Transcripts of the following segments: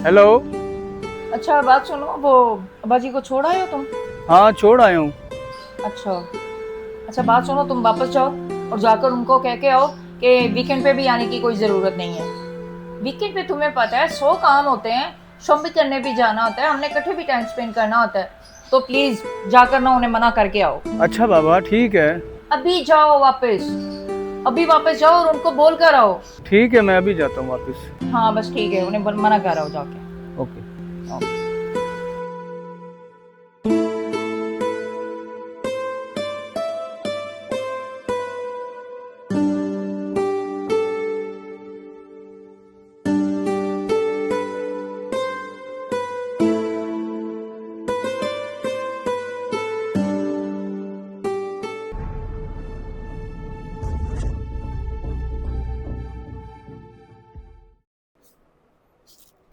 Hello. अच्छा बात सुनो, वो अब्बाजी को छोड़ आए हो तुम? हाँ, छोड़ आया हूँ। अच्छा। अच्छा बात सुनो, तुम वापस जाओ और जाकर उनको कह के आओ कि वीकेंड पे भी आने की कोई ज़रूरत नहीं है। वीकेंड पे तुम्हें पता है 100 काम होते हैं, शॉपिंग करने भी जाना होता है, हमने इकट्ठे भी टाइम स्पेंड करना होता है। तो प्लीज़ जाकर ना उन्हें मना करके आओ। अच्छा बाबा, ठीक है। अभी जाओ वापस, अभी वापस जाओ और उनको बोल कर आओ। ठीक है, मैं अभी जाता हूँ वापस। हाँ बस ठीक है, उन्हें मना कर आओ जाके। ओके। ओके।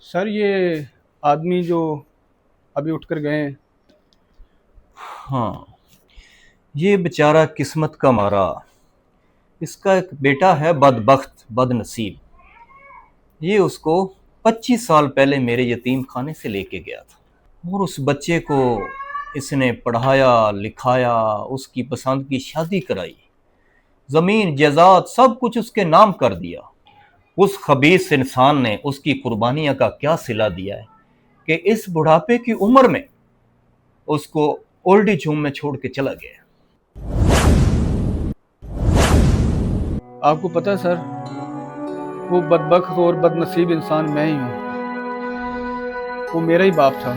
सर, ये आदमी जो अभी उठकर गए हैं। हाँ, ये बेचारा किस्मत का मारा। इसका एक बेटा है बदबख्त बदनसीब। ये उसको 25 साल पहले मेरे यतीम खाने से लेके गया था और उस बच्चे को इसने पढ़ाया लिखाया, उसकी पसंद की शादी कराई, ज़मीन जायदाद सब कुछ उसके नाम कर दिया। उस खबीस इंसान ने उसकी कुर्बानियों का क्या सिला दिया है कि इस बुढ़ापे की उम्र में उसको ओल्ड एज होम में छोड़ के चला गया। आपको पता है सर, वो बदबख्त और बदनसीब इंसान मैं ही हूँ। वो मेरा ही बाप था।